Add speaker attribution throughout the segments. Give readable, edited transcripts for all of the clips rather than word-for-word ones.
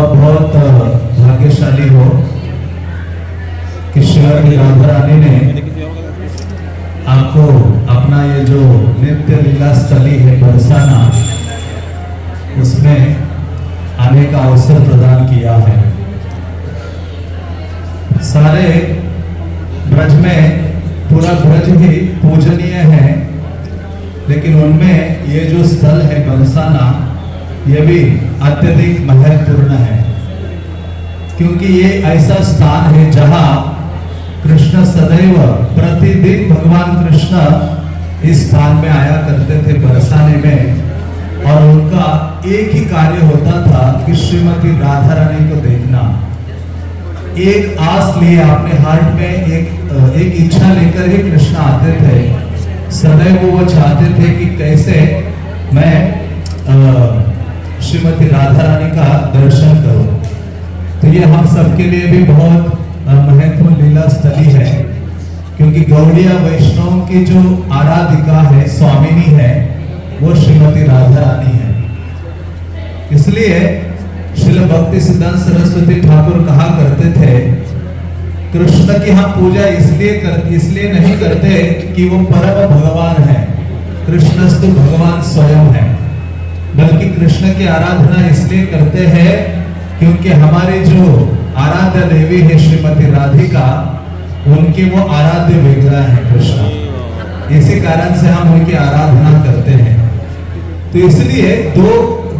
Speaker 1: आप बहुत भाग्यशाली हो कि श्रीमती राधा रानी ने आपको अपना ये जो नित्य लीला स्थली है बरसाना, उसमें आने का अवसर प्रदान किया है। सारे ब्रज में पूरा ब्रज ही पूजनीय है, लेकिन उनमें ये जो स्थल है बरसाना, ये भी अत्यधिक महत्वपूर्ण है, क्योंकि ये ऐसा स्थान है जहां कृष्ण सदैव प्रतिदिन भगवान कृष्ण इस स्थान में आया करते थे बरसाने में, और उनका एक ही कार्य होता था कि श्रीमती राधा रानी को देखना। एक आस लिए अपने हार्ट में एक इच्छा लेकर ही कृष्ण आते थे। सदैव वो चाहते थे कि कैसे मैं श्रीमती राधा रानी का दर्शन करूं। तो ये हम सबके लिए भी बहुत महत्वपूर्ण लीला स्थली है, क्योंकि गौड़िया वैष्णव की जो आराधिका है, स्वामिनी है, वो श्रीमती राधा रानी है। इसलिए श्रील भक्ति सिद्धांत सरस्वती ठाकुर कहा करते थे, कृष्ण की हम पूजा इसलिए नहीं करते कि वो परम भगवान है, कृष्णस्तु भगवान स्वयं है, बल्कि कृष्ण की आराधना इसलिए करते हैं क्योंकि हमारी जो आराध्य देवी है श्रीमती राधिका, उनकी वो आराध्य विग्रह है कृष्ण। इसी कारण से हम उनकी आराधना करते हैं। तो इसलिए दो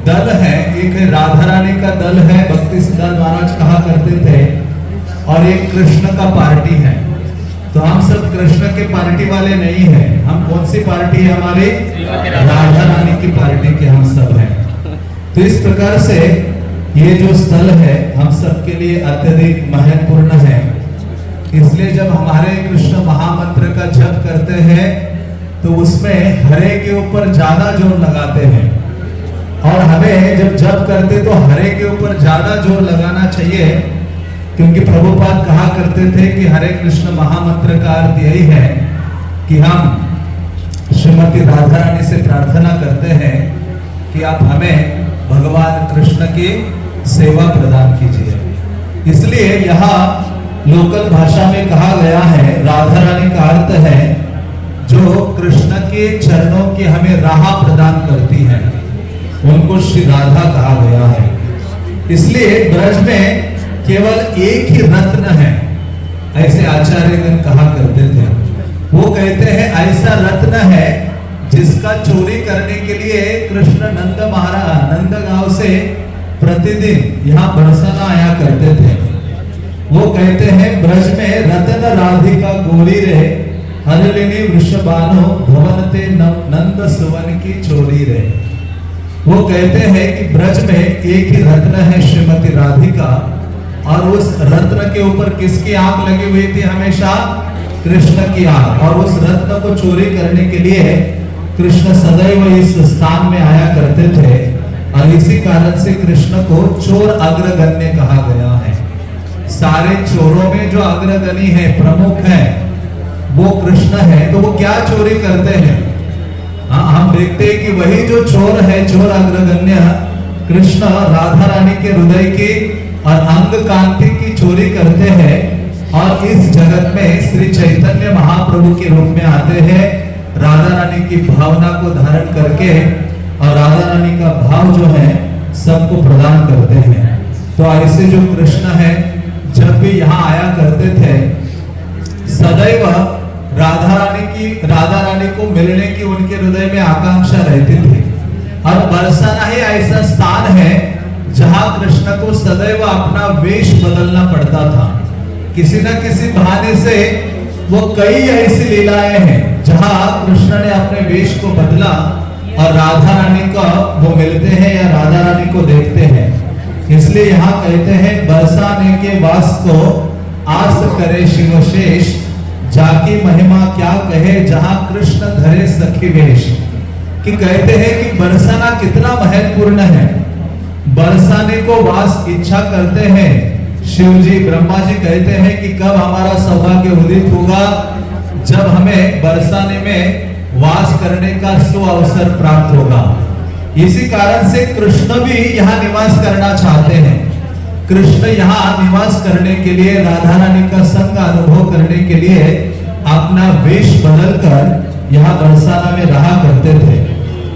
Speaker 1: दल है, एक है राधा रानी का दल है, भक्ति सिद्धांत महाराज कहा करते थे, और एक कृष्ण का पार्टी है। तो हम सब कृष्ण के पार्टी वाले नहीं हैं। हम कौन सी पार्टी है हमारी? राधा रानी की पार्टी के हम सब हैं। तो इस प्रकार से ये जो स्थल है हम सबके लिए अत्यधिक महत्वपूर्ण है। इसलिए जब हमारे कृष्ण महामंत्र का जप करते हैं तो उसमें हरे के ऊपर ज्यादा जोर लगाते हैं, और हमें जब जप करते तो हरे के ऊपर ज्यादा जोर लगाना चाहिए, क्योंकि प्रभुपाद कहा करते थे कि हरे कृष्ण महामंत्र का अर्थ यही है कि हम श्रीमती राधा रानी से प्रार्थना करते हैं कि आप हमें भगवान कृष्ण की सेवा प्रदान कीजिए। इसलिए यहाँ लोकल भाषा में कहा गया है, राधा रानी का अर्थ है जो कृष्ण के चरणों की हमें राह प्रदान करती है, उनको श्री राधा कहा गया है। इसलिए ब्रज में केवल एक ही रत्न है, ऐसे आचार्यगण कहा करते थे। वो कहते हैं ऐसा रत्न है जिसका चोरी करने के लिए कृष्ण नंद गांव से प्रतिदिन यहाँ बरसाना आया करते थे। वो कहते हैं ब्रज में रतन राधिका गोरी रे, हरलिनी वृषभानो भवनते नंद सुवन की चोरी रे। वो कहते हैं कि ब्रज में एक ही रत्न है श्रीमती राधिका, और उस रत्न के ऊपर किसकी आंख लगी हुई थी? हमेशा कृष्ण की आंख। और उस रत्न को चोरी करने के लिए कृष्ण सदैव इस स्थान में आया करते थे, और इसी कारण से कृष्ण को चोर अग्रगण्य कहा गया है। सारे चोरों में जो अग्रगणी है, प्रमुख है, वो कृष्ण है। तो वो क्या चोरी करते हैं? हम देखते हैं कि वही जो चोर है, चोर अग्रगण्य कृष्ण राधा रानी के हृदय की और अंग कांति की चोरी करते हैं, और इस जगत में श्री चैतन्य महाप्रभु के रूप में आते हैं, राधा रानी की भावना को धारण करके, और राधा रानी का भाव जो है सबको प्रदान करते हैं। तो ऐसे जो कृष्ण है जब भी यहाँ आया करते थे, सदैव राधा रानी को मिलने की उनके हृदय में आकांक्षा रहती थी। और बरसाना ही ऐसा स्थान है जहां कृष्ण को सदैव अपना वेश बदलना पड़ता था। किसी न किसी बहाने से वो कई ऐसी लीलाएं हैं जहां कृष्ण ने अपने वेश को बदला और राधा रानी को वो मिलते हैं या राधा रानी को देखते हैं। इसलिए यहाँ कहते हैं बरसाने के वास को आस करे शिवशेष, जाकी महिमा क्या कहे जहां कृष्ण धरे सखी वेश। कि कहते हैं कि बरसाना कितना महत्वपूर्ण है। बरसाने को वास इच्छा करते हैं शिव जी, ब्रह्मा जी कहते हैं कि कब हमारा सौभाग्य उदित होगा, जब हमें बरसाने में वास करने का सुअवसर प्राप्त होगा। इसी कारण से कृष्ण भी यहाँ निवास करना चाहते हैं। कृष्ण यहाँ निवास करने के लिए, राधा रानी का संग अनुभव करने के लिए अपना वेश बदलकर यहाँ बरसाना में रहा करते थे।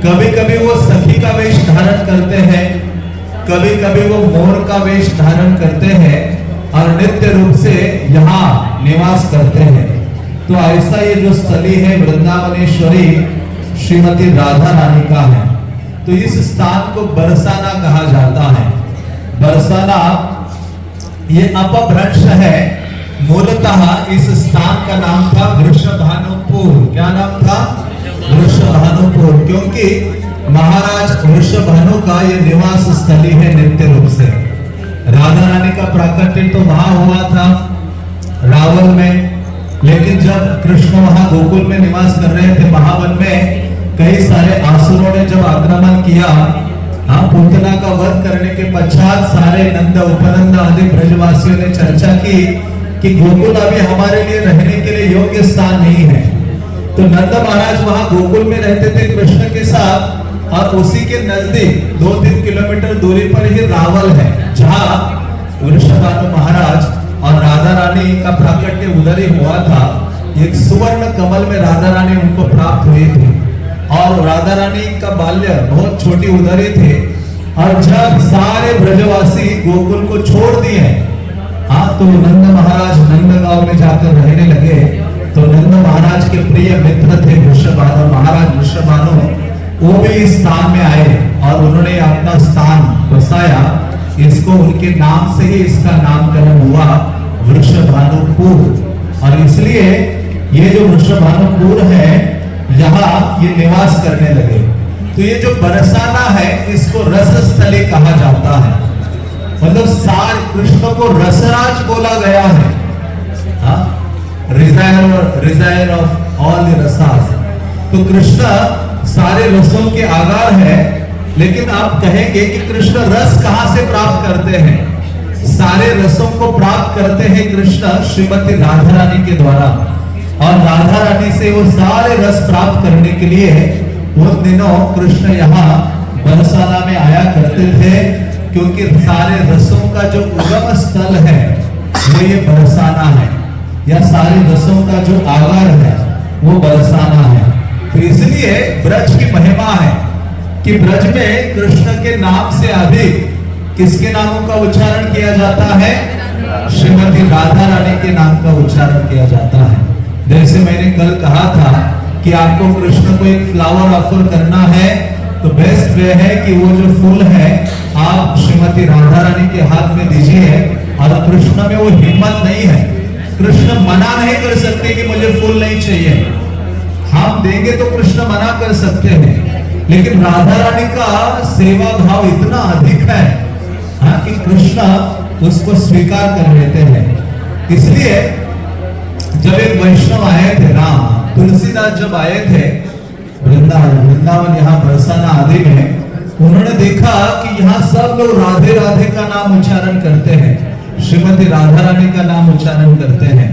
Speaker 1: कभी कभी वो सखी का वेश धारण करते हैं, कभी कभी वो मोर का वेश धारण करते हैं और नित्य रूप से यहाँ निवास करते हैं। तो ऐसा ये जो स्थली है वृंदावनेश्वरी श्रीमती राधा रानी का है। तो इस स्थान को बरसाना कहा जाता है। बरसाना ये अपभ्रंश है। मूलतः इस स्थान का नाम था वृषभानुपुर। क्या नाम था? वृषभानुपुर, क्योंकि महाराज वृषभानु का ये निवास स्थली है नित्य रूप से। राधा रानी का प्राकट्य तो वहां हुआ था रावण में, लेकिन जब कृष्ण वहां गोकुल में निवास कर रहे थे महावन में, कई सारे असुरों ने जब आक्रमण किया, पूतना का वध करने के पश्चात सारे नंद उपनंद आदि ब्रजवासियों ने चर्चा की कि गोकुल अभी हमारे लिए रहने के लिए योग्य स्थान नहीं है। तो नंद महाराज वहां गोकुल में रहते थे कृष्ण के साथ, और उसी के नजदीक 2-3 किलोमीटर दूरी पर ही रावल है, जहां वृषभानु महाराज और राधा रानी का प्राकट्य उधर ही हुआ था। एक सुवर्ण कमल में राधा रानी उनको प्राप्त हुई थी, और राधा रानी का बाल्य बहुत छोटी उधर ही थे। और जब सारे ब्रजवासी गोकुल को छोड़ दिए, तो नंद महाराज नंदगांव में जाकर रहने लगे। तो नंद महाराज के प्रिय मित्र थे वृषभानु, महाराज वृषभानु, वो भी इस स्थान में आए और उन्होंने अपना स्थान बसाया। इसको उनके नाम से ही इसका नामकरण हुआ वृषभानुपुर। और इसलिए ये जो वृषभानुपुर है, यहाँ ये निवास करने लगे। तो ये जो बरसाना है, इसको रस स्थली कहा जाता है। मतलब सार कृष्ण को रसराज बोला गया है, रिजायर ऑफ ऑल द रसास। तो कृष्ण सारे रसों के आगार है, लेकिन आप कहेंगे कि कृष्ण रस कहां से प्राप्त करते हैं? सारे रसों को प्राप्त करते हैं कृष्ण श्रीमती राधा रानी के द्वारा। और राधा रानी से वो सारे रस प्राप्त करने के लिए उन दिनों कृष्ण यहाँ बरसाना में आया करते थे, क्योंकि सारे रसों का जो उगम स्थल है वो ये बरसाना है, या सारे रसों का जो आगार है वो बरसाना है। तो इसलिए ब्रज की महिमा है कि ब्रज में कृष्ण के नाम से अधिक किसके नामों का उच्चारण किया जाता है? श्रीमती राधा रानी के नाम का उच्चारण किया जाता है। जैसे मैंने कल कहा था कि आपको कृष्ण को एक फ्लावर ऑफर करना है, तो बेस्ट वे है कि वो जो फूल है आप श्रीमती राधा रानी के हाथ में दीजिए। और कृष्ण में वो हिम्मत नहीं है, कृष्ण मना नहीं कर सकते कि मुझे फूल नहीं चाहिए। हम देंगे तो कृष्ण मना कर सकते हैं, लेकिन राधा रानी का सेवा भाव इतना अधिक है कि कृष्ण उसको स्वीकार कर लेते हैं। इसलिए जब एक वैष्णव आए थे, राम तुलसीदास जब आए थे वृंदावन यहाँ बरसाना आदि में, उन्होंने देखा कि यहाँ सब लोग राधे राधे का नाम उच्चारण करते हैं, श्रीमती राधा रानी का नाम उच्चारण करते हैं।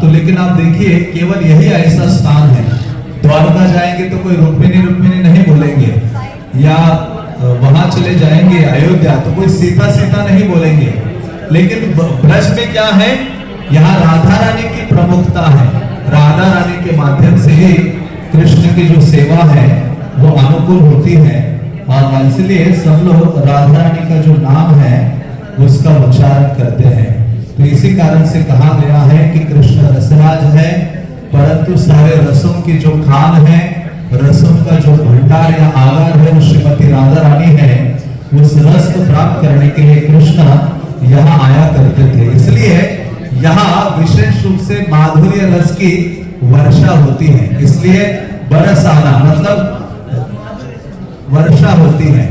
Speaker 1: तो लेकिन आप देखिए केवल यही ऐसा स्थान है। द्वारका जाएंगे तो कोई रुक्मिणी रुक्मिणी नहीं बोलेंगे, या वहां चले जाएंगे अयोध्या तो कोई सीता सीता नहीं बोलेंगे। लेकिन ब्रज में क्या है? यहाँ राधा रानी की प्रमुखता है। राधा रानी के माध्यम से ही कृष्ण की जो सेवा है वो अनुकूल होती है, और इसलिए सब लोग राधा रानी का जो नाम है उसका उच्चारण करते हैं। तो इसी कारण से कहा गया है कि कृष्ण रसराज है, परंतु सारे रसों की जो खान है, रसों का जो भंडार या आगार है वो श्रीमती राधा रानी है। उस रस को प्राप्त करने के लिए कृष्ण यहाँ आया करते थे। इसलिए यहाँ विशेष रूप से माधुर्य रस की वर्षा होती है, इसलिए बरसाना मतलब वर्षा होती है।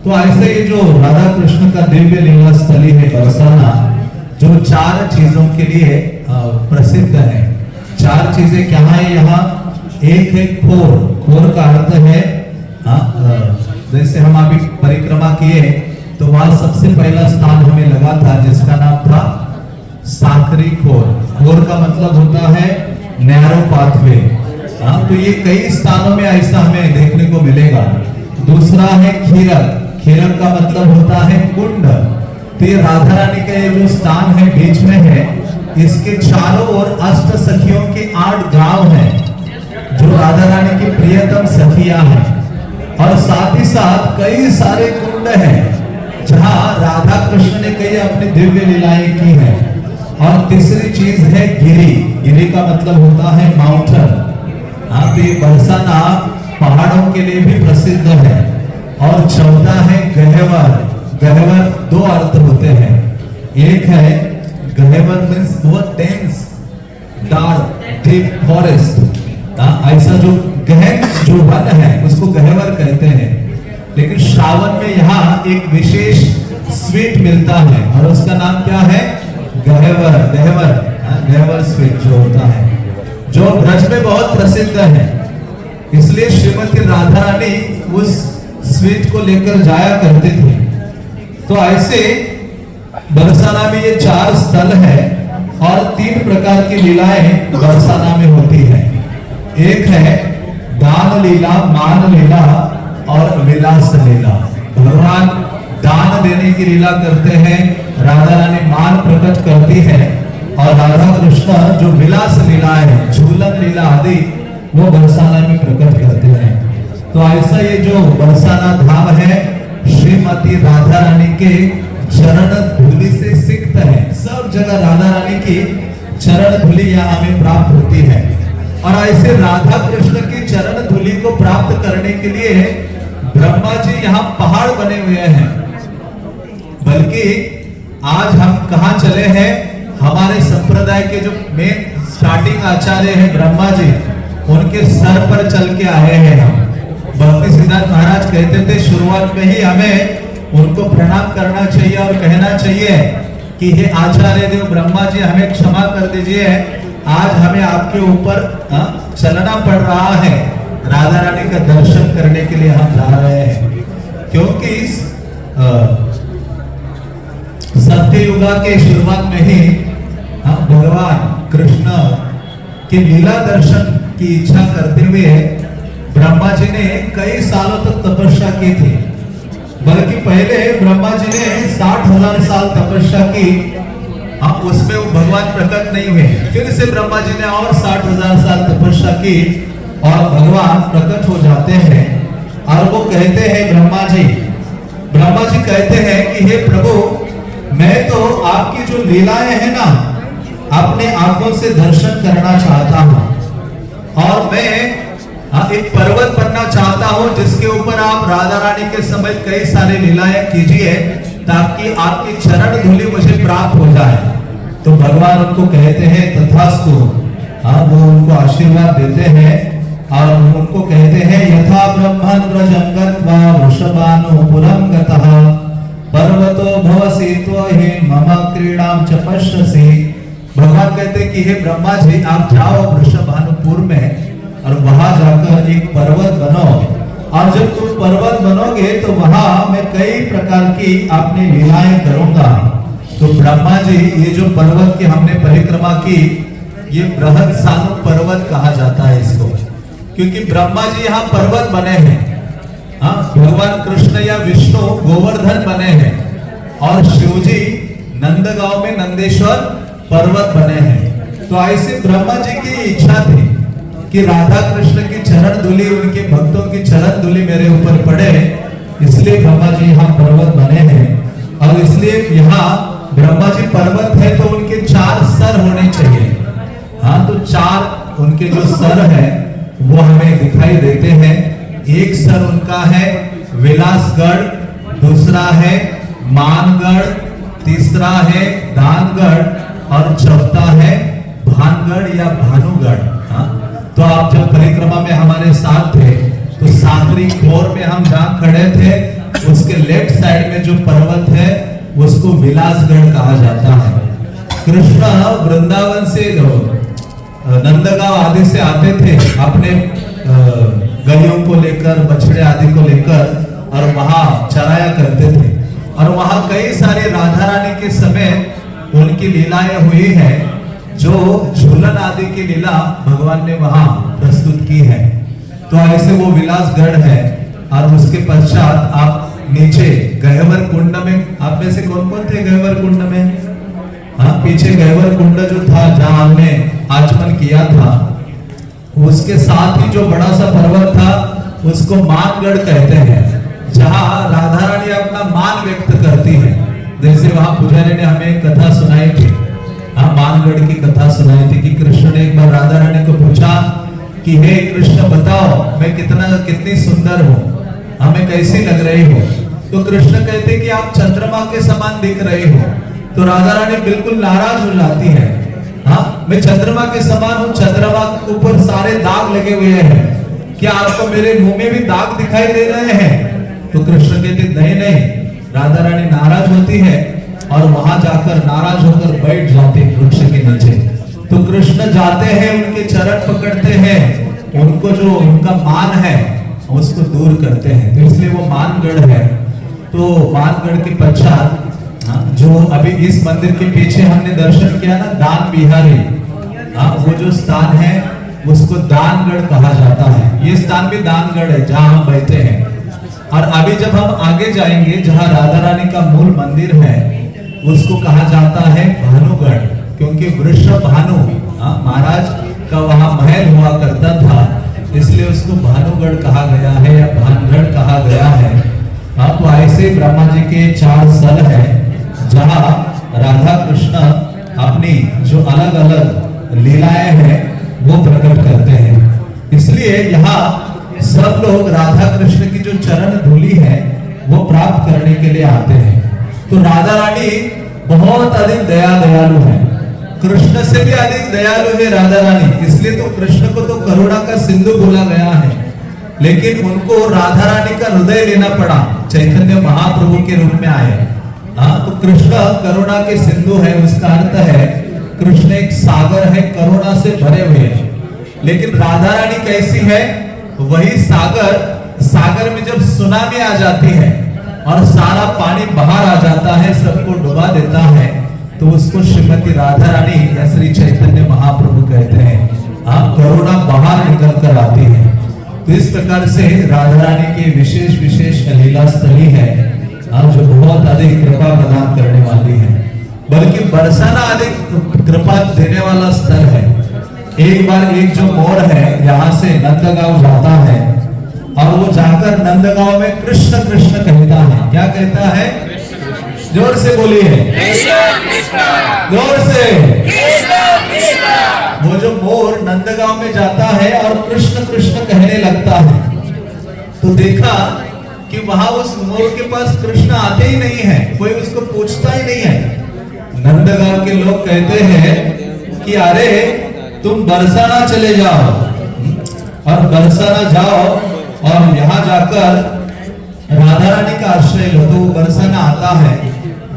Speaker 1: तो ऐसे ही जो राधा कृष्ण का दिव्य लीला स्थली है बरसाना, जो 4 चीजों के लिए प्रसिद्ध है। 4 चीजें क्या है यहाँ? एक है खोर। खोर का अर्थ है जैसे हम अभी परिक्रमा किए तो वहां सबसे पहला स्थान हमें लगा था जिसका नाम था साकरी खोर। खोर का मतलब होता है नैरो पाथवे। तो ये कई स्थानों में ऐसा हमें देखने को मिलेगा। दूसरा है खीरक। खीरक का मतलब होता है कुंड। तो ये राधा रानी का ये जो स्थान है बीच में है, इसके चारों ओर अष्ट सखियों के 8 गांव हैं जो राधा रानी की प्रियतम सखियां हैं, और साथ ही साथ कई सारे कुंड हैं जहां राधा कृष्ण ने कई अपनी दिव्य लीलाएं की हैं। और तीसरी चीज है गिरी। गिरी का मतलब होता है माउंटेन। आप ये बरसाना पहाड़ों के लिए भी प्रसिद्ध है। और चौथा है गहवर। गहवर 2 अर्थ होते हैं। एक है गहवर मीन्स बहुत डेंस डार्क डीप फॉरेस्ट, ऐसा जो गहन जो वन है उसको गहवर कहते हैं। लेकिन श्रावण में यहाँ एक विशेष स्वीट मिलता है और उसका नाम क्या है? गहवर। गहवर गहवर स्वीट जो होता है, जो ब्रज में बहुत प्रसिद्ध है। इसलिए श्रीमती राधा रानी उस स्वीट को लेकर जाया करते थे। तो ऐसे बरसाना में ये 4 स्थल है और 3 प्रकार की लीलाएं बरसाना में होती है। एक है दान लीला, मान लीला और विलास लीला। भगवान दान देने की लीला करते हैं, राधा रानी मान प्रकट करती है, और राधा कृष्ण जो विलास लीला है, झूलन लीला आदि, वो बरसाना में प्रकट करते हैं। तो ऐसा ये जो बरसाना धाम है श्रीमती राधा रानी के चरण धूलि से सिक्त है। सब जगह राधा रानी की चरण धूलि यहाँ हमें प्राप्त होती है। और ऐसे राधा कृष्ण की चरण धूलि को प्राप्त करने के लिए ब्रह्मा जी यहाँ पहाड़ बने हुए हैं। बल्कि आज हम कहाँ चले हैं, हमारे संप्रदाय के जो मेन स्टार्टिंग आचार्य हैं ब्रह्मा जी, उनके सर पर चल के आए हैं हम। भक्ति सिद्धार्थ महाराज कहते थे शुरुआत में ही हमें उनको प्रणाम करना चाहिए और कहना चाहिए कि हे आचार्य देव ब्रह्मा जी, हमें क्षमा कर दीजिए, आज हमें आपके ऊपर चलना पड़ रहा है। राधा रानी का दर्शन करने के लिए हम जा रहे हैं, क्योंकि इस सत्य युगा के शुरुआत में ही भगवान कृष्ण की लीला दर्शन की इच्छा करते हुए ब्रह्मा जी ने कई सालों तक तपस्या की थी। बल्कि पहले ब्रह्मा जी ने 60,000 साल तपस्या की, उसमें वो भगवान प्रकट नहीं हुए। फिर से ब्रह्मा जी ने और 60,000 साल तपस्या की और भगवान प्रकट हो जाते हैं। और वो कहते हैं ब्रह्मा जी कहते हैं कि हे प्रभु, मैं तो आपकी जो लीलाएं हैं ना, अपने आंखों से दर्शन करना चाहता हूं, और मैं एक पर्वत बनना चाहता हूं जिसके ऊपर आप राधा रानी के समय कई सारी लीलाएं कीजिए, ताकि आपकी चरण धूलि मुझे प्राप्त हो जाए। तो भगवान उनको कहते हैं तथास्तु। वो उनको आशीर्वाद देते हैं और उनको कहते हैं यथा ब्रह्मन् व्रजं गत्वा वृषभानुपुरं गतः पर्वतो भवसि त्वहि मम क्रीडां च पश्यसि। भगवान कहते हैं कि हे ब्रह्मा जी, आप जाओ वृषभानुपुर में और वहां जाकर एक पर्वत बनो, और जब तुम पर्वत बनोगे तो वहां मैं कई प्रकार की अपनी लीलाएं करूंगा। तो ब्रह्मा जी, ये जो पर्वत की हमने परिक्रमा की, ये बृहद सानु पर्वत कहा जाता है इसको, क्योंकि ब्रह्मा जी यहाँ पर्वत बने हैं। भगवान कृष्ण या विष्णु गोवर्धन बने हैं, और शिव जी नंदगांव में नंदेश्वर पर्वत बने हैं। तो ऐसे ब्रह्मा जी की इच्छा थी कि राधा कृष्ण की चरण धूलि, उनके भक्तों की चरण धूलि मेरे ऊपर पड़े, इसलिए ब्रह्मा जी यहाँ पर्वत बने हैं। और इसलिए यहाँ ब्रह्मा जी पर्वत है तो उनके 4 सर होने चाहिए। तो 4 उनके जो सर है वो हमें दिखाई देते हैं। एक सर उनका है विलासगढ़, दूसरा है मानगढ़, तीसरा है दानगढ़, और चौथा है भानगढ़ या भानुगढ़। तो आप जब परिक्रमा में हमारे साथ थे तो सागरी खोर में हम जहाँ खड़े थे उसके लेफ्ट साइड में जो पर्वत है उसको विलासगढ़ कहा जाता है। कृष्ण वृंदावन से नंदगांव आदि से आते थे अपने गलियों को लेकर, बछड़े आदि को लेकर, और वहां चराया करते थे। और वहां कई सारी राधा रानी के समय उनकी लीलाएं हुई है, जो झूलन आदि की लीला भगवान ने वहां प्रस्तुत की है। तो ऐसे वो विलासगढ़ है। और उसके पश्चात आप नीचे गह्वर कुंड में, आप में से कौन कौन थे गह्वर कुंड में? हाँ, पीछे गह्वर कुंड जो था जहां हमने आचमन किया था, उसके साथ ही जो बड़ा सा पर्वत था उसको मानगढ़ कहते हैं, जहां राधा रानी अपना मान व्यक्त करती है। जैसे वहां पुजारी ने हमें कथा सुनाई थी, हाँ, मानगढ़ की कथा सुनाई थी कि कृष्ण ने एक बार राधा रानी को पूछा कि हे कृष्ण बताओ मैं कितनी सुंदर हूँ, हमें कैसी लग रही हो? तो कृष्ण कहते कि आप चंद्रमा के समान दिख रही हो। तो राधा रानी बिल्कुल नाराज हो जाती है, हाँ, मैं चंद्रमा के समान हूँ, चंद्रमा के ऊपर सारे दाग लगे हुए हैं, क्या आपको मेरे मुंह में भी दाग दिखाई दे रहे हैं? तो कृष्ण कहते नहीं नहीं। राधा रानी नाराज होती है और वहां जाकर नाराज होकर बैठ जाते हैं वृक्ष के नीचे। तो कृष्ण जाते हैं, उनके चरण पकड़ते हैं, उनको जो उनका मान है उसको दूर करते हैं। तो इसलिए वो मानगढ़ है। तो मानगढ़ के पश्चात जो अभी इस मंदिर के पीछे हमने दर्शन किया ना, दान बिहारी, वो जो स्थान है उसको दानगढ़ कहा जाता है। ये स्थान भी दानगढ़ है जहां हम बैठे हैं। और अभी जब हम आगे जाएंगे जहां राधा रानी का मूल मंदिर है उसको कहा जाता है भानुगढ़, क्योंकि वृषभ भानु महाराज का वहां महल हुआ करता था, इसलिए उसको भानुगढ़ कहा गया है या भानगढ़ कहा गया है। तो ऐसे ब्रह्मा जी के 4 स्थल है जहां राधा कृष्ण अपनी जो अलग अलग लीलाएं हैं वो प्रकट करते हैं। इसलिए यहाँ सब लोग राधा कृष्ण की जो चरण धूली है वो प्राप्त करने के लिए आते हैं। तो राधा रानी बहुत अधिक दयालु है, कृष्ण से भी अधिक दयालु है राधा रानी। इसलिए तो कृष्ण को तो करुणा का सिंधु बोला गया है, लेकिन उनको राधा रानी का हृदय लेना पड़ा, चैतन्य महाप्रभु के रूप में आए। तो कृष्ण करुणा के सिंधु है, उसका अर्थ है कृष्ण एक सागर है, करुणा से भरे हुए हैं। लेकिन राधा रानी कैसी है? वही सागर में जब सुनामी आ जाती है और सारा पानी बाहर आ जाता है, सबको डुबा देता है, तो उसको श्रीमती राधा रानी या श्री चैतन्य महाप्रभु कहते हैं। करुणा बाहर निकल कर आती है। तो इस प्रकार से राधा रानी की विशेष लीला स्थली है जो बहुत अधिक कृपा प्रदान करने वाली है, बल्कि बरसाना अधिक कृपा देने वाला स्थल है। एक बार एक जो मोर है यहाँ से नंदगांव जाता है और वो जाकर नंदगांव में कृष्ण कृष्ण कहता है। क्या कहता है? जोर से बोलिए, जोर से। वो जो मोर नंदगांव में जाता है और कृष्ण कृष्ण कहने लगता है, तो देखा कि वहां उस मोर के पास कृष्ण आते ही नहीं है, कोई उसको पूछता ही नहीं है। नंदगांव के लोग कहते हैं कि अरे तुम बरसाना चले जाओ, और बरसाना जाओ और यहाँ जाकर राधा रानी का आश्रय लो। तो वो बरसाना आता है,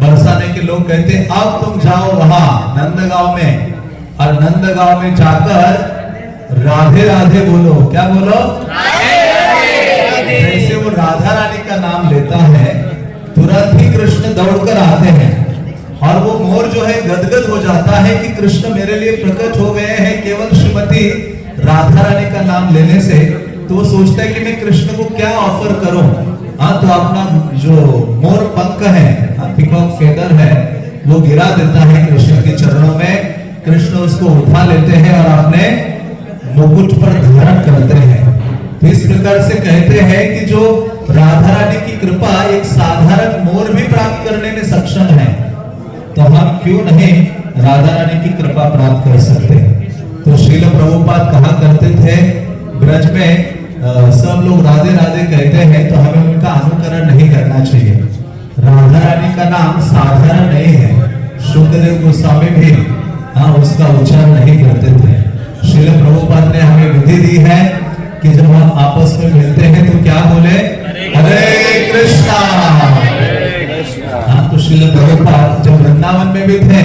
Speaker 1: बरसाने के लोग कहते हैं अब तुम जाओ वहां नंदगांव में, और नंदगांव में जाकर राधे राधे बोलो। क्या बोलो? जैसे वो राधा रानी का नाम लेता है, तुरंत ही कृष्ण दौड़कर आते हैं, और वो मोर जो है गदगद हो जाता है कि कृष्ण मेरे लिए प्रकट हो गए हैं केवल श्रीमती राधा रानी का नाम लेने से। तो वो सोचता है कि मैं कृष्ण को क्या ऑफर करूं। तो अपना जो मोर पंख है, पीकॉक फेदर है, वो गिरा देता है कृष्ण के चरणों में। कृष्ण उसको उठा लेते हैं और अपने मुकुट पर धारण करते हैं। तो इस प्रकार से कहते हैं कि जो राधा रानी की कृपा एक साधारण मोर भी प्राप्त करने में सक्षम है, तो हम क्यों नहीं राधा रानी की कृपा प्राप्त कर सकते। तो श्रील प्रभुपाद कहा करते थे, ब्रज में सब लोग राधे राधे कहते हैं, तो हमें उनका अनुकरण नहीं करना चाहिए। राधा रानी का नाम साधारण नहीं है। शुक्रदेव गोस्वामी भी उसका उच्चारण नहीं करते थे। श्रील प्रभुपाद ने हमें विधि दी है कि जब हम आपस में मिलते हैं तो क्या बोले? हरे कृष्णा। तो श्रील प्रभुपाद जब वृंदावन में भी थे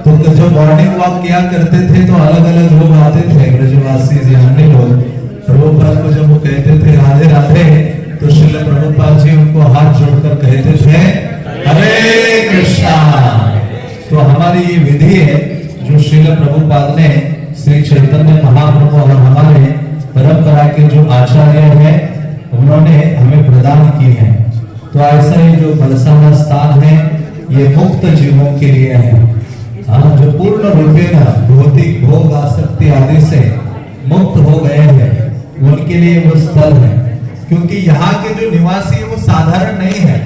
Speaker 1: तो जो मॉर्निंग वॉक किया करते थे, तो अलग अलग लोग आते थे, ब्रजवासी अन्य लोग। प्रभुपाद को जब वो कहते थे राधे राधे, तो श्रील प्रभुपाद जी उनको हाथ जोड़कर कहते थे हरे कृष्णा। तो हमारी ये विधि है जो श्रील प्रभुपाद ने श्री चैतन्य महाप्रभु और हमारे परंपरा के जो आचार्य हैं उन्होंने हमें प्रदान की है। तो ऐसा ही जो बरसाना स्थान है ये मुक्त जीवों के लिए है, जो पूर्ण रूपेण भौतिक भोग आसक्ति आदि से मुक्त हो गए हैं उनके लिए वो स्थल है। क्योंकि यहाँ के जो निवासी है वो साधारण नहीं है,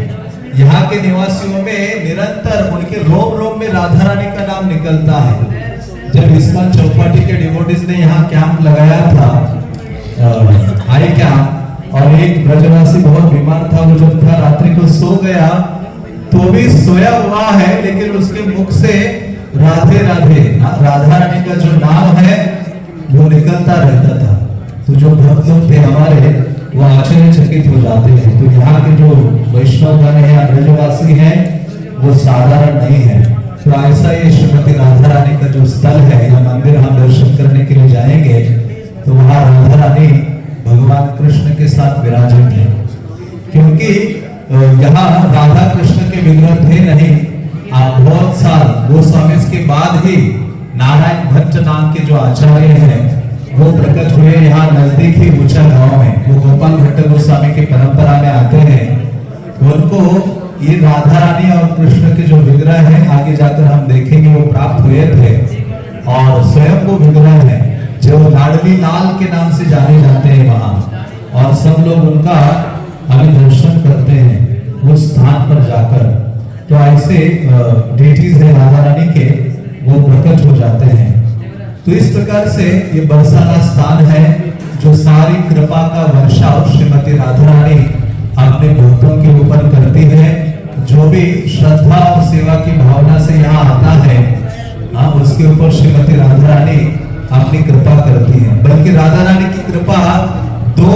Speaker 1: यहाँ के निवासियों में निरंतर उनके रोम रोम में राधा रानी का नाम निकलता है। जब इस्कॉन चौपाटी के डिवोटीज ने यहाँ कैंप लगाया था, आई कैंप, और एक ब्रजवासी बहुत बीमार था, वो जब था रात्रि को सो गया तो भी सोया हुआ है, लेकिन उसके मुख से राधे राधे राधा रानी का जो नाम है वो निकलता रहता था। तो जो भक्त लोग थे हमारे वो आश्चर्यचकित हो जाते हैं। तो यहाँ के जो वैष्णवगण है या ब्रजवासी हैं वो साधारण नहीं है। तो ऐसा ये श्रीमती राधा रानी का जो स्थल है या मंदिर हम दर्शन करने के लिए जाएंगे तो वहाँ राधा रानी भगवान कृष्ण के साथ विराजित है। क्योंकि यहाँ राधा कृष्ण के विग्रह थे नहीं, बहुत साल गोस्वामी के बाद ही नारायण भट्ट नाम के जो आचार्य हैं वो प्रकट हुए यहाँ नजदीक ही ऊंचा गांव में। वो गोपाल भट्ट गोस्वामी की परंपरा में आते हैं। उनको ये राधा रानी और कृष्ण के जो विग्रह है आगे जाकर हम देखेंगे वो प्राप्त हुए थे, और स्वयं वो विग्रह है जो लाडली लाल के नाम से जाने जाते हैं वहाँ, और सब लोग उनका अभी दर्शन करते हैं उस स्थान पर जाकर। तो ऐसे डेटीज है राधा रानी के, वो प्रकट हो जाते हैं। तो इस प्रकार से ये बरसाना स्थान है जो सारी कृपा का वर्षाव श्रीमती राधा रानी अपने भक्तों के ऊपर करती है। जो भी श्रद्धा और सेवा की भावना से यहाँ आता है उसके ऊपर श्रीमती राधा रानी अपनी कृपा करती है। बल्कि राधा रानी की कृपा दो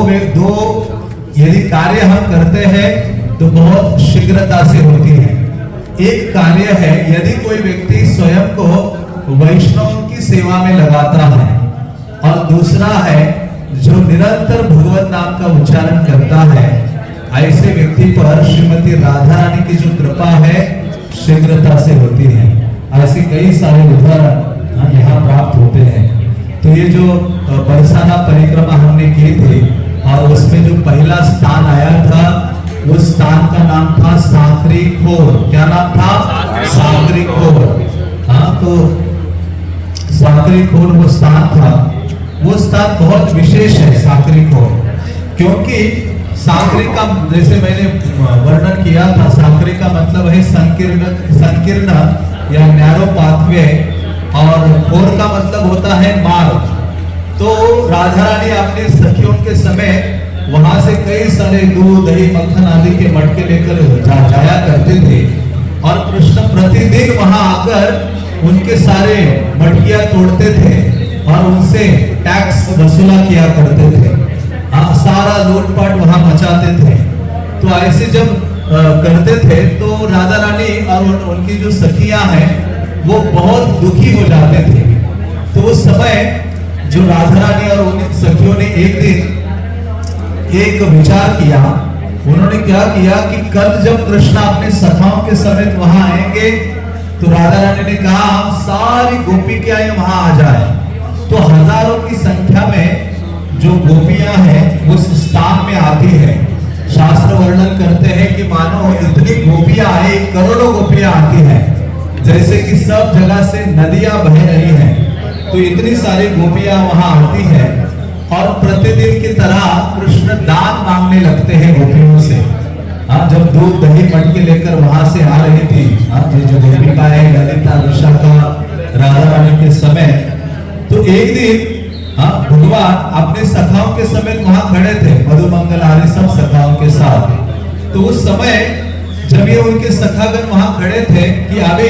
Speaker 1: यदि कार्य हम करते हैं तो बहुत शीघ्रता से होती है। एक कार्य है यदि कोई व्यक्ति स्वयं को वैष्णव की सेवा में लगाता है, और दूसरा है जो निरंतर भगवत नाम का उच्चारण करता है, ऐसे व्यक्ति पर श्रीमती राधा रानी की जो कृपा है शीघ्रता से होती है। ऐसे कई सारे उदाहरण यहाँ प्राप्त होते हैं। तो ये जो बरसाना परिक्रमा हमने की थी और उसमें जो पहला स्थान आया था उस स्थान का नाम था साकरी खोर। क्या नाम था? साकरी खोर। तो साकरी खोर वो स्थान था। वो स्थान बहुत विशेष है साकरी खोर, क्योंकि साकरी का जैसे मैंने वर्णन किया था, साकरी का मतलब है संकीर्ण या नैरो पाथवे, और खोर का मतलब होता है मार्ग। तो राधा रानी अपने सखियों के समय वहां से कई सारे दूध दही मक्खन आदि के मटके लेकर जाया करते थे, और कृष्ण प्रतिदिन वहां आकर उनके सारे मटकियां तोड़ते थे और उनसे टैक्स वसूला किया करते थे। सारा लूटपाट वहां मचाते थे। तो ऐसे जब करते थे तो राधा रानी और उनकी जो सखियां हैं वो बहुत दुखी हो जाते थे। तो उस समय जो राधा रानी और उन सखियों ने एक दिन एक विचार किया। उन्होंने क्या किया कि कल जब कृष्ण अपने सखाओं के समेत वहां आएंगे तो राधा रानी ने कहा हम सारी गोपिकाएं वहां आ जाए। तो हजारों की संख्या में जो गोपियां हैं उस स्थान में आती है। शास्त्र वर्णन करते हैं कि मानो इतनी गोपियां आए, करोड़ों गोपियां आती हैं, जैसे कि सब जगह से नदियां बह रही हैं। तो इतनी सारी गोपियां वहां आती हैं और प्रतिदिन की तरह कृष्ण दान मांगने लगते हैं गोपियों से। जब दूध दही मटके लेकर वहां से आ रही थी जो गोपिकाएं ललिता विशाखा राधा रानी के समय, तो एक दिन भगवान अपने सखाओं के समेत वहां खड़े थे, मधुमंगल आदि सब सखाओं के साथ। तो उस समय जब ये उनके सखागण वहां खड़े थे कि अभी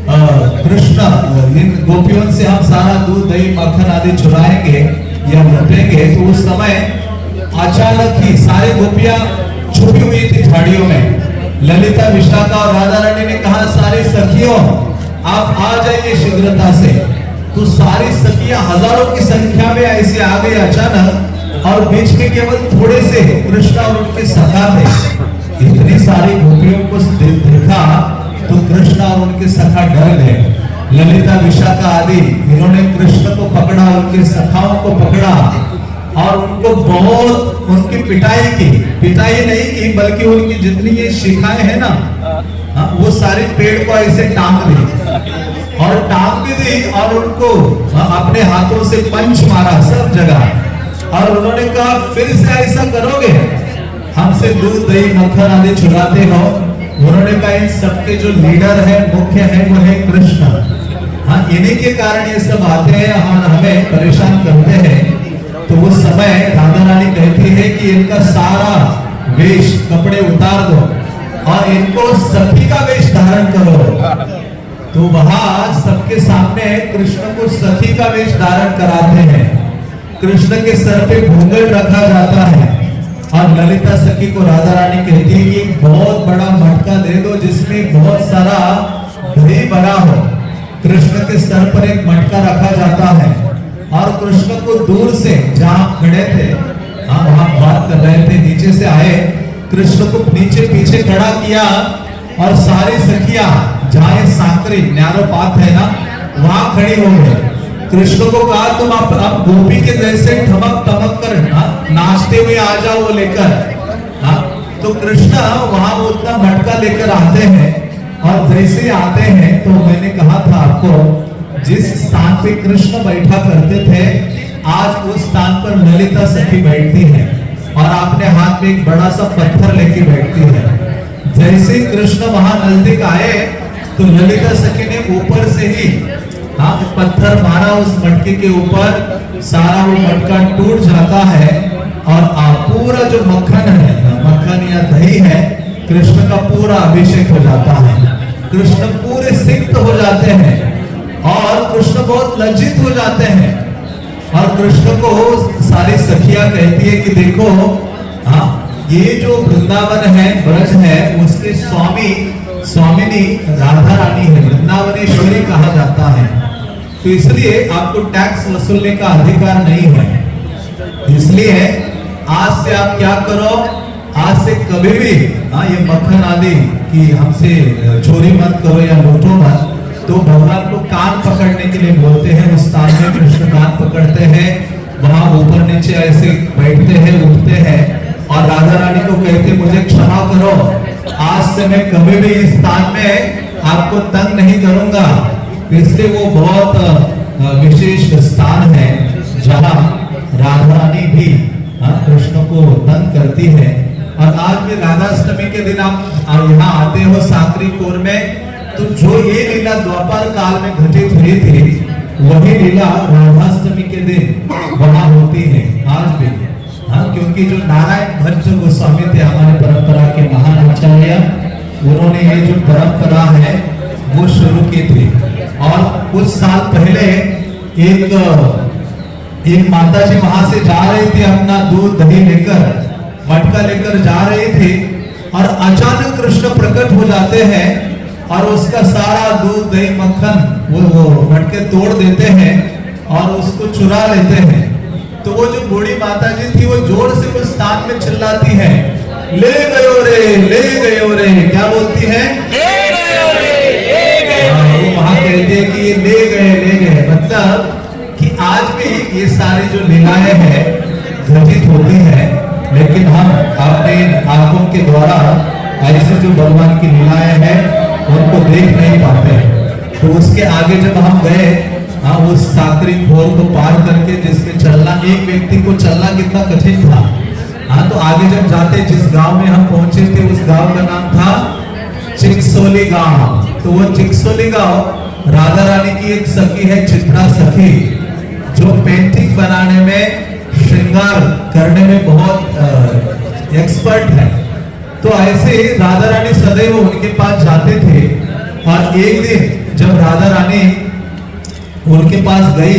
Speaker 1: कृष्ण इन गोपियों से हम सारा दूध दही मक्खन आदि चुराएंगे या लूटेंगे, तो उस समय अचानक ही सारी गोपियां छुपी हुई थी झाड़ियों में। ललिता विशाखा और राधा रानी ने कहा सारी सखियों आप आ जाइए शीघ्रता से। तो सारी सखियां हजारों की संख्या में ऐसे आ गई अचानक, और बीच में केवल थोड़े से कृष्ण और उनके सखा थे। इतनी सारी गोपियों को देखा तो कृष्ण और उनके सखा डर गए। ललिता विशाखा आदि इन्होंने कृष्ण को पकड़ा, उनके सखाओं को पकड़ा और उनको बहुत उनकी पिटाई नहीं की, बल्कि उनकी जितनी ये शिखाएं है ना, वो सारे पेड़ को ऐसे टांग भी दी और उनको अपने हाथों से पंच मारा सब जगह। और उन्होंने कहा फिर से ऐसा करोगे, हमसे दूध दही मक्खन आदि चुराते हो। उन्होंने कहा इन सबके जो लीडर है, मुख्य है, वो है कृष्ण। हाँ, इन्हीं के कारण ये सब आते हैं और हमें परेशान करते हैं। तो उस समय राधा रानी कहती है कि इनका सारा वेश कपड़े उतार दो और इनको सखी का वेश धारण करो। तो वहां सबके सामने कृष्ण को सखी का वेश धारण कराते हैं। कृष्ण के सर पे घूंघट रखा जाता है और ललिता सखी को राधा रानी कहती है कि बहुत बड़ा मटका दे दो जिसमें बहुत सारा दही भरा हो। कृष्ण के सर पर एक मटका रखा जाता है और कृष्ण को दूर से, जहां खड़े थे, वहां बात कर रहे थे, नीचे से आए, कृष्ण को नीचे पीछे खड़ा किया और सारी सखियां, जहां सांकरी न्यारो पात है ना, वहां खड़ी हो गई। कृष्ण को कहा तुम अब गोपी के जैसे ठमक ठमक कर नाचते हुए आ जाओ वो लेकर। तो कृष्ण वहां वो उतना मटका लेकर आते हैं और जैसे आते हैं तो मैंने कहा था आपको, जिस स्थान पे कृष्ण बैठा करते थे आज उस स्थान पर ललिता सखी बैठती है और अपने हाथ में एक बड़ा सा पत्थर लेके बैठती है। जैसे कृष्ण वहां नजदीक आए तो ललिता सखी ने ऊपर से ही पत्थर मारा उस मटके के ऊपर, सारा वो मटका टूट जाता है और पूरा जो मक्खन या दही है, कृष्ण का पूरा अभिषेक हो जाता है। कृष्ण पूरे सिक्त हो जाते हैं और कृष्ण बहुत लज्जित हो जाते हैं। और कृष्ण को सारी सखियां कहती है कि देखो, ये जो वृंदावन है, ब्रज है, उसके स्वामिनी राधा रानी है, वृंदावनेश्वरी कहा जाता है। तो इसलिए आपको टैक्स वसूलने का अधिकार नहीं है। इसलिए आज से आप क्या करो, आज से कभी भी ये मक्खन आदि की हमसे चोरी मत करो या लूटो मत। तो भगवान को कान पकड़ने के लिए बोलते हैं। उस स्थान में कृष्ण कान पकड़ते हैं, वहां ऊपर नीचे ऐसे बैठते हैं, उठते हैं और राधा रानी को कहते मुझे क्षमा करो, आज से मैं कभी भी इस स्थान में आपको तंग नहीं करूंगा। इसलिए वो बहुत विशेष स्थान है जहाँ राधा रानी भी कृष्ण को तंग करती है। और आज भी राधाष्टमी के दिन आप यहाँ आते हो सांकरी कोर में, तो जो ये लीला द्वापर काल में घटित हुई थी, वही लीला राधाष्टमी के दिन वहां होती है आज भी। क्योंकि जो नारायण भट्ट गोस्वामी थे हमारे परंपरा के महान आचार्य, उन्होंने ये जो परंपरा है वो शुरू की थी। और कुछ साल पहले एक माता जी वहां से जा रही थी, अपना दूध दही लेकर, मटका लेकर जा रही थी और अचानक कृष्ण प्रकट हो जाते हैं और उसका सारा दूध दही मक्खन वो मटके तोड़ देते हैं और उसको चुरा लेते हैं। तो वो जो बूढ़ी माता जी थी वो जोर से उस स्थान में चिल्लाती है, ले गयो रे, ले गयो रे। क्या बोलती है? वो वहां कहते हैं कि ये ले गए, मतलब कि आज भी ये सारी जो लीलाएं हैं घटित होती है, लेकिन हम अपने आंखों के द्वारा ऐसे जो भगवान की लीलाएं हैं उनको देख नहीं पाते। तो उसके आगे जब हम गए, उस सांकरी खोर को पार करके, जिसमें चलना, एक व्यक्ति को चलना कितना कठिन था। तो आगे जब जाते, जिस गांव में हम पहुंचे थे उस गांव का नाम था चिकसोली गांव। तो वो चिकसोली गांव राधा रानी की एक सखी है, चित्रा सखी, जो पेंटिंग बनाने में, श्रृंगार करने में बहुत एक्सपर्ट है। तो ऐसे राधा रानी सदैव उनके पास जाते थे। और एक दिन जब राधा रानी उनके पास गई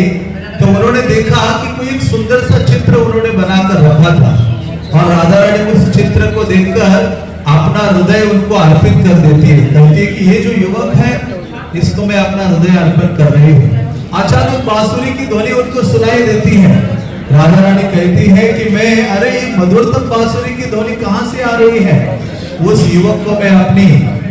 Speaker 1: तो उन्होंने देखा कि कोई एक सुंदर सा चित्र उन्होंने बनाकर रखा था और राधा रानी उस चित्र को देखकर अपना हृदय उनको अर्पित कर देती है। कहती है कि ये जो युवक है, इसको मैं अपना हृदय अर्पित कर रही हूँ। अचानक बांसुरी की ध्वनि उनको सुनाई देती है। राधा रानी कहती है कि मैं, अरे ये मधुरतम बांसुरी की ध्वनि कहाँ से आ रही है? उस युवक को मैं अपनी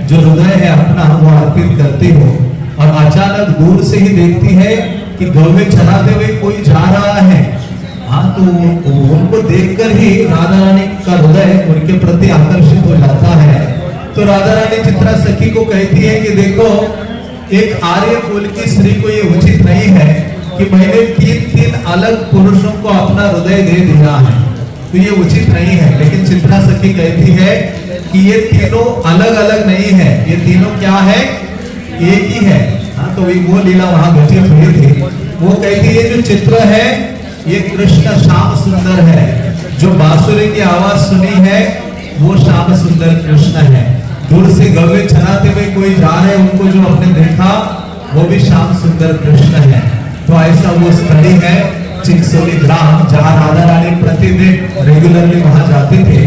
Speaker 1: जो हृदय है अपना वो अर्पित करती हूँ। और अचानक दूर से ही देखती है कि गौवे चलाते हुए कोई जा रहा है। हाँ, तो उनको देखकर ही राधा रानी का हृदय उनके प्रति आकर्षित हो जाता है। तो राधा रानी चित्रा सखी को कहती है कि देखो, एक आर्य कुल की स्त्री को ये उचित नहीं है कि मैंने तीन अलग पुरुषों को अपना हृदय दे दिया है, तो ये उचित नहीं है। लेकिन चित्रा सखी कहती है कि ये तीनों अलग अलग नहीं है, ये तीनों क्या है, एक ही है। हाँ, तो वो लीला वहां घटित हुई थी। वो कहती है जो चित्र है ये कृष्ण श्याम सुंदर है, जो बांसुरी की आवाज सुनी है वो श्याम सुंदर कृष्ण है। दूर से गवे चराते हुए कोई जा रहे, उनको जो आपने देखा वो भी श्याम सुंदर कृष्ण है। तो ऐसा वो स्थली है चिकसोली ग्राम, जहाँ राधा रानी प्रतिदिन रेगुलरली वहां जाते थे।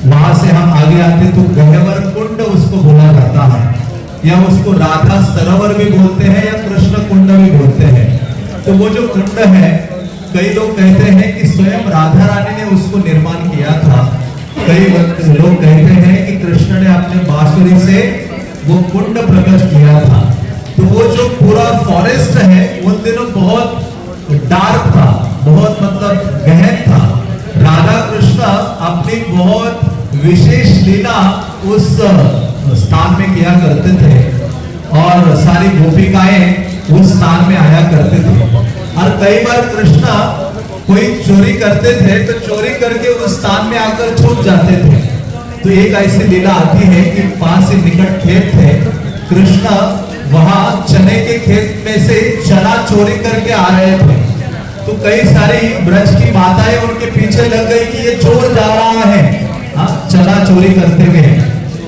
Speaker 1: वहां से हम आगे आते तो गहवर कुंड उसको बोला जाता है, या उसको राधा सरोवर भी बोलते हैं या कृष्ण कुंड भी बोलते हैं। तो वो जो कुंड है, कई लोग कहते हैं कि स्वयं राधा रानी ने उसको निर्माण किया था, कई लोग कहते हैं कि कृष्ण ने अपने बांसुरी से वो कुंड प्रकट किया था। तो वो जो पूरा फॉरेस्ट है उन दिनों बहुत डार्क था, बहुत मतलब गहन था। राधा कृष्ण अपनी बहुत विशेष लीला उस स्थान में किया करते थे, और सारी गोपिकाएं उस स्थान में आया करते थे। और कई बार कृष्ण कोई चोरी करते थे तो चोरी करके उस स्थान में आकर छुप जाते थे। तो एक ऐसी लीला आती है कि पास से निकट खेत थे, कृष्ण वहां चने के खेत में से चना चोरी करके आ रहे थे। तो कई सारी ब्रज की माताएं उनके पीछे लग गई कि ये चोर जा रहा है, हाँ, चना चोरी करते हुए।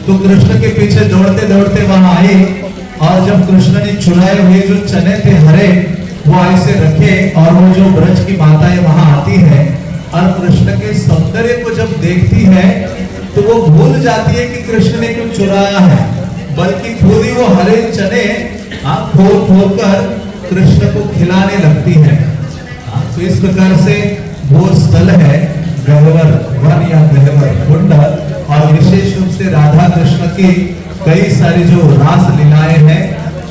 Speaker 1: तो कृष्ण के पीछे दौड़ते दौड़ते वहां आए, और जब कृष्ण ने चुराए हुए जो चने थे हरे, वो ऐसे रखे, और वो जो ब्रज की माताएं वहां आती है और कृष्ण के सौंदर्य को जब देखती है तो वो भूल जाती है कि कृष्ण ने क्यों चुराया है, बल्कि खुद ही वो हरे चने खोल खोल कर कृष्ण को खिलाने लगती है। तो इस प्रकार से वो स्थल है गहवर वन या गहवर कुंड, और विशेष रूप से राधा कृष्ण की कई सारी जो रास लीलाएं हैं,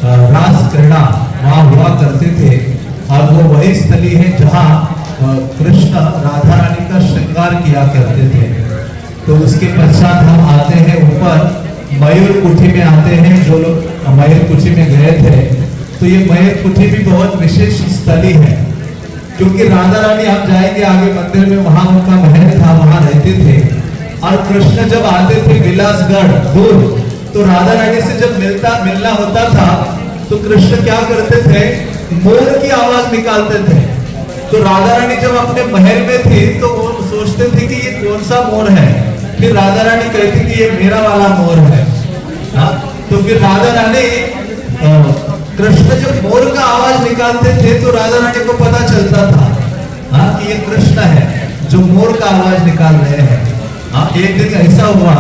Speaker 1: रास क्रीड़ा वहां हुआ करते थे। और वो वही स्थली है जहाँ कृष्ण राधा रानी का श्रृंगार किया करते थे। तो उसके पश्चात हम आते हैं ऊपर मयूर कुठी में आते हैं। जो लोग मयूर कुठी में गए थे, तो ये मयूर कुठी भी बहुत विशेष स्थली है, क्योंकि राधा रानी, आप जाएंगे आगे मंदिर में, वहां उनका महल था, वहां रहते थे। और कृष्ण जब आते थे विलासगढ़ दूर, तो राधा रानी से जब मिलना होता था तो कृष्ण क्या करते थे, मोर की आवाज निकालते थे। तो राधा रानी जब अपने महल में थी तो वो सोचते थे कि ये कौन सा मोर है। फिर राधा रानी कहती कि ये मेरा वाला मोर है। तो फिर राधा रानी, कृष्ण जब मोर का आवाज निकालते थे तो राधा रानी को पता चलता था कि ये कृष्ण है जो मोर का आवाज निकाल रहे हैं। एक दिन ऐसा हुआ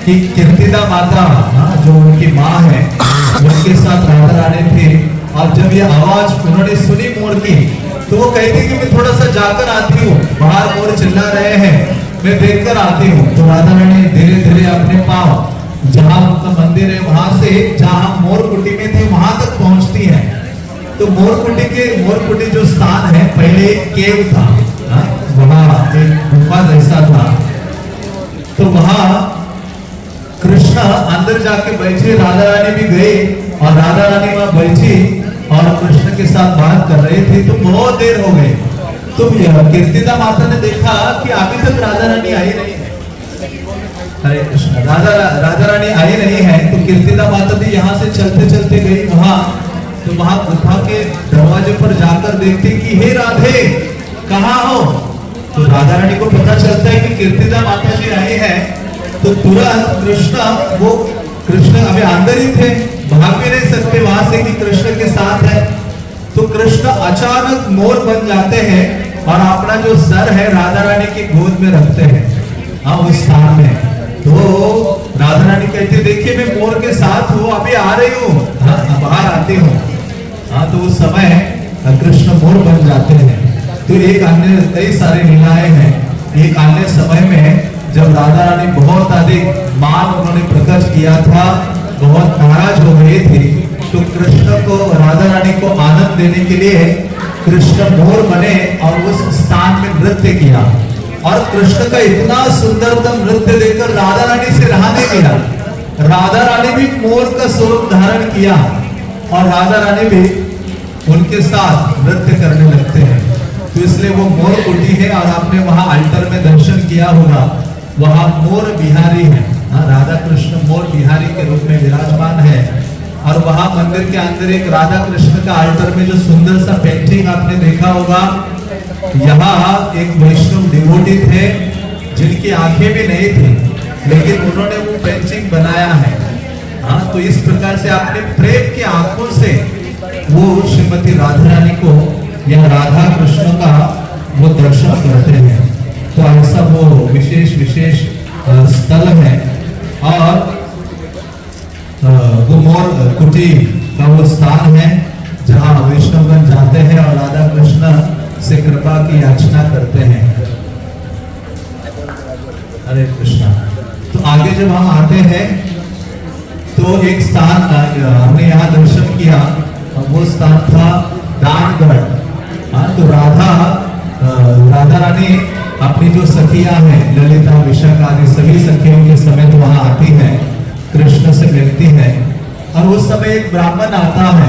Speaker 1: कि कीर्तिदा माता, जो उनकी माँ है, उनके साथ राधा रानी थी, और जब ये आवाज उन्होंने सुनी मोर की, तो वो कहती कि मैं थोड़ा सा जाकर आती हूँ, बाहर मोर चिल्ला रहे हैं, मैं देखकर आती हूँ। तो राधा रानी धीरे धीरे अपने पाँव, जहाँ उनका मंदिर है वहां से जहाँ मोर कुटी में थे वहां तक पहुंचती है। तो मोर कुटी जो स्थान है, पहले एक केव था, वहां एक गुफा जैसा था। तो वहां कृष्ण अंदर जाके बैठे, राधा रानी भी गई, और राधा रानी वहां बैठी और कृष्ण के साथ बात कर रही थी। तो बहुत देर हो गई। तो कीर्तिदा माता ने देखा कि अभी तक राधा रानी आई नहीं है। हरे कृष्ण, राधा रानी आई नहीं है। तो कीर्तिदा माता भी यहाँ से चलते चलते गई वहां। तो वहां गुफा के दरवाजे पर जाकर देखती कि हे राधे, कहाँ हो। तो राधा रानी को पता चलता है कि कीर्तिदा माता जी आई है। तो तुरंत कृष्ण अभी अंदर ही थे, भाग भी नहीं सकते वहां से कि कृष्ण के साथ है। तो कृष्ण अचानक मोर बन जाते हैं और अपना जो सर है राधा रानी की गोद में रखते हैं उस स्थान में। तो राधा रानी कहती देखिए मैं मोर के साथ हूँ, अभी आ रही हूँ, बाहर आती हूँ। तो उस समय कृष्ण मोर बन जाते हैं। तो एक अन्य कई सारी लीलाएं हैं। एक अन्य समय में जब राधा रानी बहुत अधिक मान उन्होंने प्रकट किया था, बहुत नाराज हो गई थी, तो कृष्ण को, राधा रानी को आनंद देने के लिए कृष्ण मोर बने और उस स्थान में नृत्य किया। और कृष्ण का इतना सुंदरतम नृत्य देखकर राधा रानी से रहा नहीं गया। राधा रानी भी मोर का स्वरूप धारण किया और राधा रानी भी उनके साथ नृत्य करने लगते हैं। तो इसलिए वो मोर कुटी है और आपने वहां अल्टर में दर्शन किया होगा, वहां मोर बिहारी है। राधा कृष्ण मोर बिहारी के रूप में विराजमान है। और वहां मंदिर के अंदर एक राधा कृष्ण का अल्टर में जो सुंदर सा पेंटिंग आपने देखा होगा, यहाँ एक वैष्णव डिवोटी थे जिनकी आंखें भी नहीं थी, लेकिन उन्होंने वो पेंटिंग बनाया है। हाँ, तो इस प्रकार से आपने प्रेम की आंखों से वो श्रीमती राधा रानी को या राधा कृष्ण का वो दर्शन करते हैं। तो ऐसा वो विशेष विशेष स्थल है। और वो मोर कुटी का वो स्थान है जहाँ वैष्णवगण जाते हैं और राधा कृष्ण से कृपा की याचना करते हैं। हरे कृष्णा। तो आगे जब हम आते हैं तो एक स्थान हमने यहाँ दर्शन किया, वो स्थान था दानगढ़। तो राधा रानी अपनी जो सखियां हैं ललिता विशाखा आदि सभी सखियों के समेत वहां आती है, कृष्ण से मिलती है। और उस समय एक ब्राह्मण आता है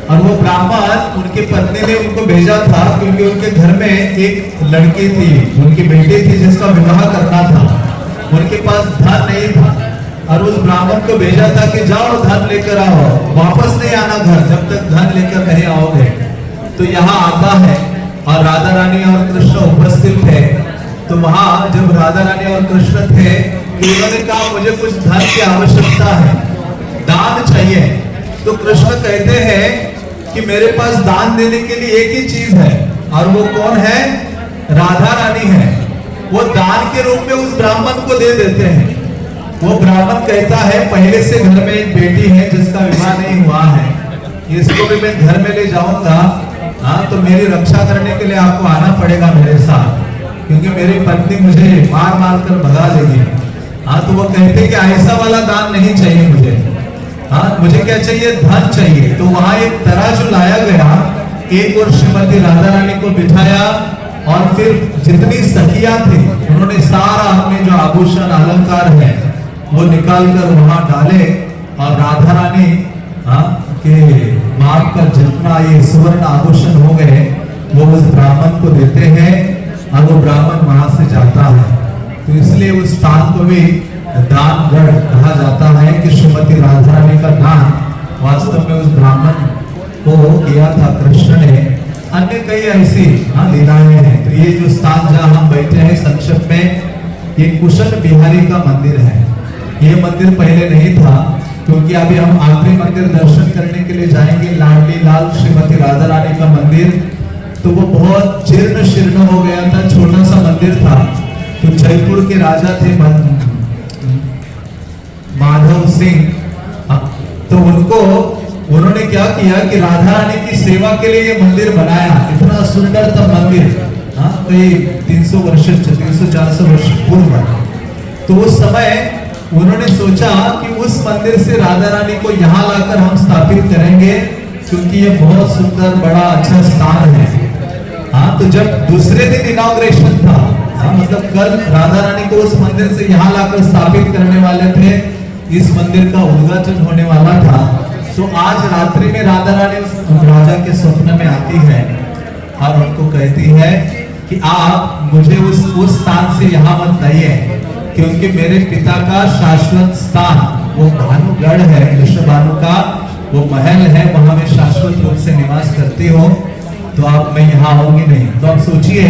Speaker 1: और वो ब्राह्मण उनकी पत्नी ने उनको भेजा था क्योंकि उनके घर में एक लड़की थी, उनकी बेटी थी जिसका विवाह करना था। उनके पास धन नहीं था और उस ब्राह्मण को भेजा था कि जाओ धन लेकर आओ, वापस नहीं आना घर जब तक धन लेकर नहीं आओगे। तो यहाँ आता है और राधा रानी और कृष्ण उपस्थित थे। तो वहां जब राधा रानी और कृष्ण थे तो उन्होंने कहा मुझे कुछ धन की आवश्यकता है, दान चाहिए। तो कृष्ण कहते हैं कि मेरे पास दान देने के लिए एक ही चीज है और वो कौन है? राधा रानी है। वो दान के रूप में उस ब्राह्मण को दे देते हैं। वो ब्राह्मण कहता है पहले से घर में एक बेटी है जिसका विवाह नहीं हुआ है, इसको भी मैं घर में ले जाऊंगा। हाँ, तो मेरी रक्षा करने के लिए आपको आना पड़ेगा मेरे साथ, क्योंकि मेरी पत्नी मुझे मार मार कर भगा देगी। हाँ, तो वो कहते कि ऐसा वाला दान नहीं चाहिए मुझे। हाँ, मुझे क्या चाहिए? धन चाहिए। तो वहां एक तराजू लाया गया, एक और श्रीमती राधा रानी को बिठाया और फिर जितनी सखियां थी उन्होंने सारा अपने जो आभूषण अलंकार है वो निकाल कर वहां डाले और राधा रानी के मांग का जितना ये सुवर्ण आभूषण हो गए वो उस ब्राह्मण को देते हैं और वो ब्राह्मण वहां से जाता है। तो इसलिए उस स्थान को भी दानगढ़ कहा जाता है कि श्रीमती राधा रानी का दान वास्तव में उस ब्राह्मण को किया था कृष्ण ने। अन्य कई ऐसी लीलाएं हैं। तो ये जो स्थान जहाँ हम बैठे हैं संक्षेप में, ये कुशल बिहारी का मंदिर है। ये मंदिर पहले नहीं था, क्योंकि अभी हम आखिरी मंदिर दर्शन करने के लिए जाएंगे, लाडली लाल श्रीमती राधा रानी का मंदिर। तो वो बहुत जीर्ण शीर्ण हो गया था, छोटा सा मंदिर था। तो जयपुर के राजा थे माधव सिंह, तो उन्होंने क्या किया कि राधा रानी की सेवा के लिए ये मंदिर बनाया। इतना सुंदर था मंदिर, कोई 300 वर्ष 300-400 वर्ष पूर्व। तो उस समय उन्होंने सोचा कि उस मंदिर से राधा रानी को यहाँ लाकर हम स्थापित करेंगे, क्योंकि ये बहुत सुंदर बड़ा अच्छा स्थान है। हाँ, तो जब दूसरे दिन इनॉग्रेशन था, मतलब कल राधा रानी को उस मंदिर से यहाँ लाकर स्थापित करने वाले थे, इस मंदिर का उद्घाटन होने वाला था। तो आज रात्रि में राधा रानी उस राजा के स्वप्न में आती है और उनको कहती है कि आप मुझे उस स्थान से यहाँ मत लाइए, क्योंकि मेरे पिता का शाश्वत स्थान वो भानुगढ़ है, विष्णु भानु का वो महल है, वहां मैं शाश्वत रूप से निवास करती हूँ। तो आप मैं यहाँ आऊंगी नहीं। तो आप सोचिए,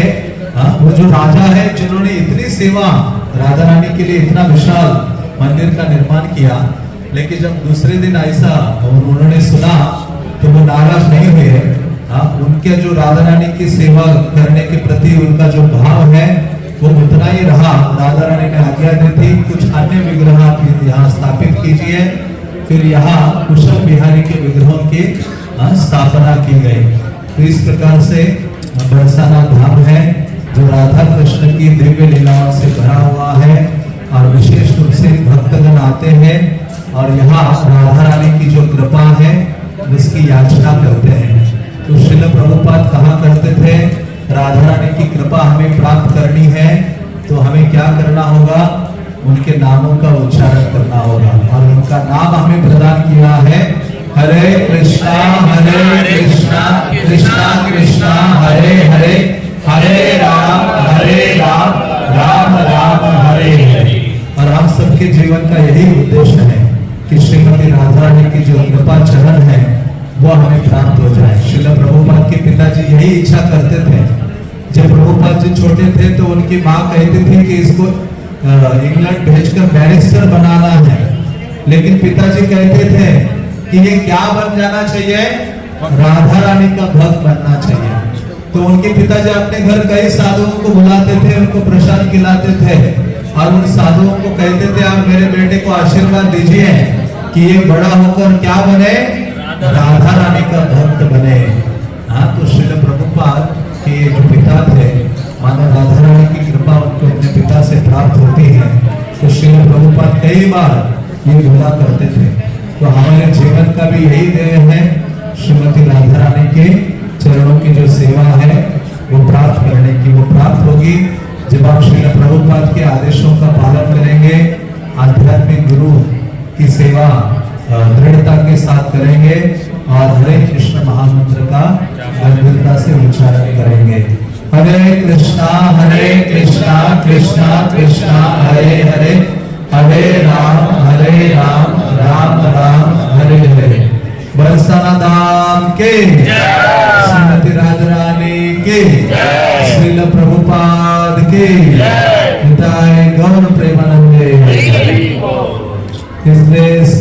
Speaker 1: वो जो राजा है जिन्होंने इतनी सेवा राधा रानी के लिए इतना विशाल मंदिर का निर्माण किया, लेकिन जब दूसरे दिन ऐसा उन्होंने सुना तो वो नाराज नहीं हुए। उनके जो राधा रानी की सेवा करने के प्रति उनका जो भाव है वो उतना ही रहा। राधा रानी ने आज्ञा दी थी कुछ अन्य विग्रह यहाँ स्थापित कीजिए। फिर यहाँ कुशल बिहारी के विग्रहों की स्थापना की गई। तो इस प्रकार से बरसाना धाम है जो राधा कृष्ण की दिव्य लीलाओं से भरा हुआ है और विशेष रूप से भक्तगण आते हैं और यहाँ राधा रानी की जो कृपा है उसकी याचना करते हैं। तो श्रील प्रभुपाद कहा करते थे, राधा रानी की कृपा हमें प्राप्त करनी है तो हमें क्या करना होगा, उनके नामों का उच्चारण करना होगा। और उनका नाम हमें प्रदान किया है, हरे कृष्णा कृष्णा कृष्णा हरे हरे, हरे राम राम राम हरे हरे। और हम सबके जीवन का यही उद्देश्य है कि श्रीमती राधा रानी की जो कृपा चरण है वो हमें प्राप्त हो जाए। श्रील प्रभुपाद के पिताजी यही इच्छा करते थे। जब प्रभुपाद जी छोटे थे तो उनकी माँ कहती थी कि इसको इंग्लैंड भेजकर बैरिस्टर बनाना है, लेकिन पिताजी कहते थे कि ये क्या बन जाना चाहिए, राधा रानी का भक्त बनना चाहिए। तो उनके पिताजी अपने घर कई साधुओं को बुलाते थे, उनको प्रसाद खिलाते थे और उन साधुओं को कहते थे, आप मेरे बेटे को आशीर्वाद दीजिए कि ये बड़ा होकर क्या बने, राधा रानी का भक्त बने। हाँ, तो श्रील प्रभुपाद के जो पिता थे, मानो राधा रानी की कृपा उनको अपने पिता से प्राप्त होती है। तो श्रील प्रभुपाद कई बार ये बोला करते थे। तो हमारे जीवन का भी यही ध्येय है, श्रीमती राधा रानी के चरणों की जो सेवा है वो प्राप्त करने की। वो प्राप्त होगी जब आप श्रील प्रभुपाद के आदेशों का पालन करेंगे, आध्यात्मिक गुरु की सेवा दृढ़ता के साथ करेंगे और हरे कृष्ण महामंत्र का गंभीरता से उच्चारण करेंगे। हरे कृष्णा कृष्णा कृष्णा हरे हरे, हरे राम राम राम हरे हरे। बरसाना धाम के श्रीमती राधा रानी के, श्रील प्रभुपाद के, निताय गौर प्रेमानंदे,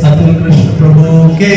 Speaker 1: अतुल कृष्ण प्रभु के।